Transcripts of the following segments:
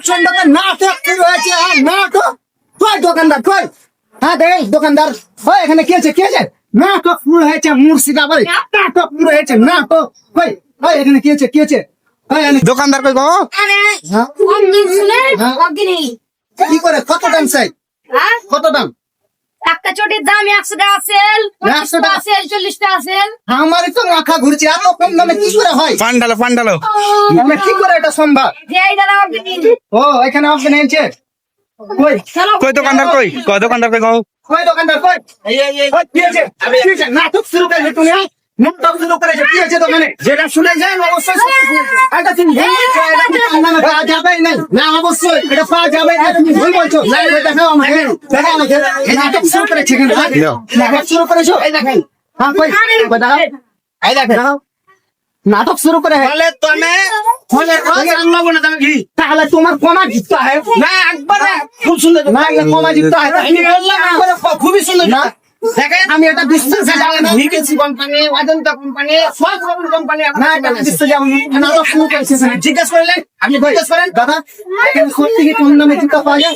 সন্ধ্যাতে নাটক শুরু হয়েছে। নাটক কই দোকানদার কই? হ্যাঁ দেখ দোকানদার কই, এখানে কি আছে কি আছে? নাটক শুরু হয়েছে মুর্শিদাবাদে, নাটক শুরু হয়েছে নাটক। কই কই এখানে কি আছে কি আছে? দোকানদার কই গো? কি করে কত দাম চাই? কত দাম? একটা চটির দাম 100 টাকা সেল, 100 টাকা সেল, 40 টাকা সেল। আমারই তো মাথা ঘুরছে, এত কম দামে কি করে হয়? পান্ডালো মানে কি করে এটা সম্ভব? এই দাদা অর্গানিক। ও এখানে আপনি এনেছে কই? কই দোকানদার কই গো? কই দোকানদার কই? কই, কি আছে? কি আছে? নাটক শুরু করেছে তুমি, হ্যাঁ? নাটক শুরু করেছে, কি আছে দোকানে? যেটা শুনে যায় অবশ্যই এটা তুমি ভুল বলছো, এটা কি কান্নামে পাওয়া যাবেই নাই। না অবশ্যই এটা পাওয়া যাবে না, তুমি ভুল বলছো। লাইভে দেখাও আমাকে, দেখাও আমাকে। নাটক শুরু করেছে এখানে, হ্যাঁ? নাটক শুরু করেছো? এই দেখেন, হ্যাঁ কই দেখাও, এই দেখেন দেখাও। নাটক শুরু করে বলে তুমি তাহলে তোমার কমা জিততে হয় না একবার খুব সুন্দর না, এগুলো কমা জিততে হয়। খুবই সুন্দর না, দেখেন আমি এটা বিশ্বাস যাবো না। ভিকেসি কোম্পানি অজন্তা কোম্পানি সব কোম্পানি না, এটা বিশ্বাস যাবো না। নাটক শুরু করেছে এখানে। জিজ্ঞেস করলেন আপনি জিজ্ঞেস করেন দাদা এখানে সত্যি কি কম দামে জুতা পাওয়া যায়?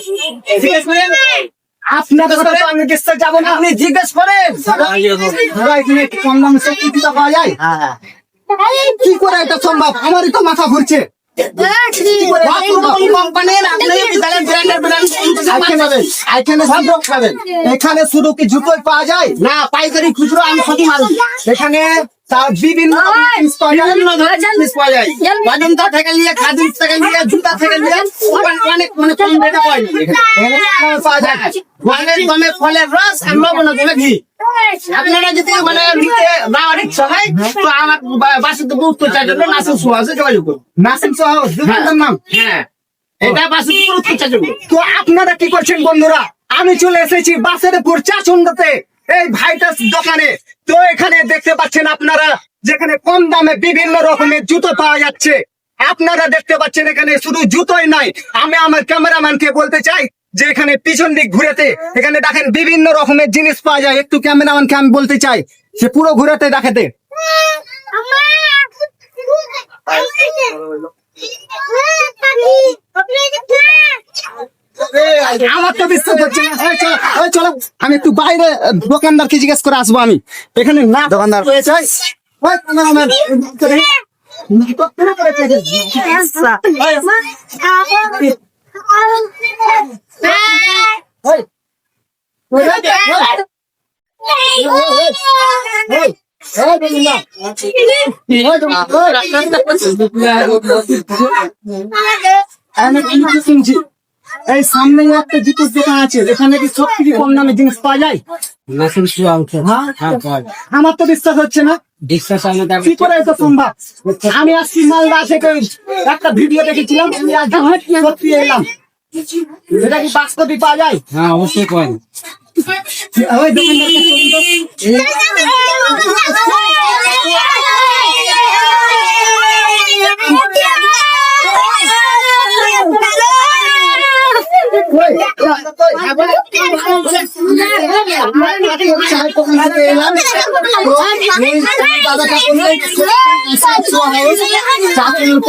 জিজ্ঞেস করেন আপনাদের কথা তো আমি বিশ্বাস যাবো না। আপনি জিজ্ঞেস করেন দাদা এখানে কি কম দামে সত্যি জুতা পাওয়া যায়? কি করে এটা সম্ভব? আমারই তো মাথা ঘুরছে। কোম্পানির আপনি তাহলে ব্র্যান্ডের এখানে শুধু খাবেন, এখানে শুধু কি জুতোই পাওয়া যায়? না পাইকারি খুচরো আমি সত্যি মাল এখানে তার বিভিন্ন জিনিস পাওয়া যায়। বিভিন্ন ধরনের জিনিস পাওয়া যায় অজন্তা থেকে নিয়ে খাদিম থেকে নিয়ে জুতা থেকে নিয়ে অনেক মানে কম রেটে পাওয়া যায় এখানে পাওয়া যায়। অনেক দামে ফলের রস আর লবণ দেবে ঘি আপনারা যদি মানে নিতে না অনেক সময় তো আমার বাসে তো বুঝতে চাই জন্য নাসিম সোয়া আছে যোগাযোগ করুন নাসিম সাহেব দোকানদার নাম। হ্যাঁ এটা বাসে বুঝতে চাই জন্য তো আপনারা কি করছেন বন্ধুরা? আমি চলে এসেছি বাসের উপর চাচুন্ডাতে এই ভাইটাস দোকানে। তো এখানে দেখতে পাচ্ছেন আপনারা যেখানে কম দামে বিভিন্ন রকমের জুতো পাওয়া যাচ্ছে। আপনারা দেখতে পাচ্ছেন এখানে শুধু জুতোই নাই, আমি আমার ক্যামেরাম্যানকে বলতে চাই যে এখানে পিছন দিক ঘুরেতে এখানে দেখেন বিভিন্ন রকমের জিনিস পাওয়া যায়। একটু ক্যামেরাম্যানকে আমি বলতে চাই সে পুরো ঘুরেতে দেখাতে। আমার তো বিশ্বাস হচ্ছে না। এই চলো আমি একটু বাইরে দোকানদারকে জিজ্ঞেস করে আসবো। আমি এখানে না দোকানদার হয়েছে ওই ক্যামেরাম্যান, নাটক শুরু করেছে ওই, ওই, ওই, আমি কিছু শুনছি এই সামনে একটা জুতোর দোকান আছে, এখানে কি সব থেকে কম দামে জিনিস পাওয়া যায়? আমার তো বিশ্বাস হচ্ছে না। কি করে এটা সম্ভব? আমি আসছি মালদা থেকে, একটা ভিডিও দেখেছিলাম, আমি আজ সত্যি এলাম। এটা কি বাস্তবে পাওয়া যায়? হ্যাঁ অবশ্যই করেন। ওই দোকানদারকে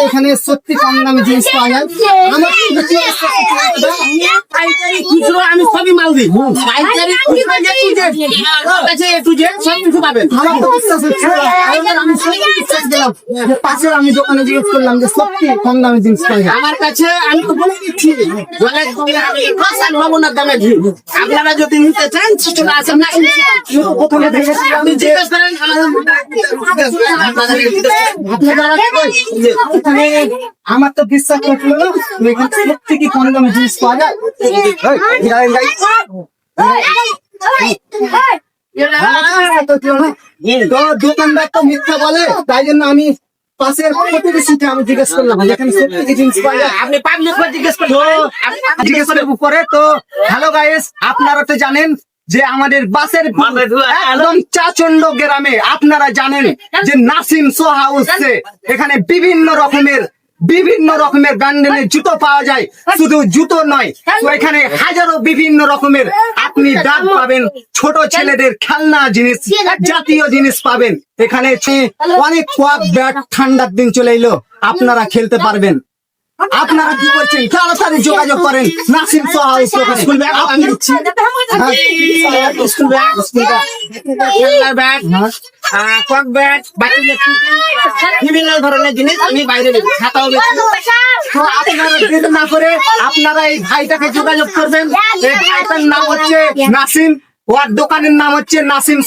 এখানে সত্যি কম দামে জিনিস পাওয়া যায়। পাইকারি খুচরো আমি সবই মাল দিই পাইকারি খুচরো সব কিছু পাবেন আমার তো বিশ্বাস হচ্ছে না। আমি সত্যি বিশ্বাস দিলাম যে পাশের আমি দোকানে জিজ্ঞেস করলাম যে সত্যি কম দামে জিনিস পাওয়া যায়। আমার কাছে আমি তো বলে দিচ্ছি অনেক রস আর লবণের দামে ঘি আপনারা যদি নিতে চান চলে আসেন না প্রথমে দেখেছিলাম আপনি যে জিজ্ঞেস করেন এখানে আমার তো বিশ্বাস করছিল না এখানে সত্যি কি কম দামে জিনিস পাওয়া যায়। তো দোকানদার তো মিথ্যা বলে, তাই জন্য আমি পাশের প্রতিবেশীকে আমি জিজ্ঞেস করলাম যেখানে সত্যি কি জিনিস পাওয়া যায়। আপনি পাবলিক জিজ্ঞেস করেন জিজ্ঞেস করে তো হ্যালো গাইস, আপনারা তো জানেন যে আমাদের বাসের একদম চাচন্ড গ্রামে আপনারা জানেন যে নাসিম শো হাউসে এখানে বিভিন্ন রকমের ব্র্যান্ডের জুতো পাওয়া যায়। শুধু জুতো নয়, তো এখানে হাজারো বিভিন্ন রকমের আপনি ব্যাগ পাবেন, ছোট ছেলেদের খেলনা জিনিস জাতীয় জিনিস পাবেন। এখানে অনেক কোয়াক ব্যাগ ঠান্ডার দিন চলে এলো, আপনারা খেলতে পারবেন। আপনারা কি করছেন? তাড়াতাড়ি যোগাযোগ করেন নাসিম সোহা হাউস দোকানে। স্কুল ব্যাগ আমি দিচ্ছি। স্কুল ব্যাগ, খেলনার ব্যাগ, কক ব্যাগ, বাচ্চাদের বিভিন্ন ধরনের জিনিস আমি বাইরে দেবো। খাতাও বেশি। তো আপনারা দেরি না করে আপনারা এই ভাইটাকে যোগাযোগ করবেন। এই ভাইটার নাম হচ্ছে নাসিম, ওর দোকানের নাম হচ্ছে নাসিম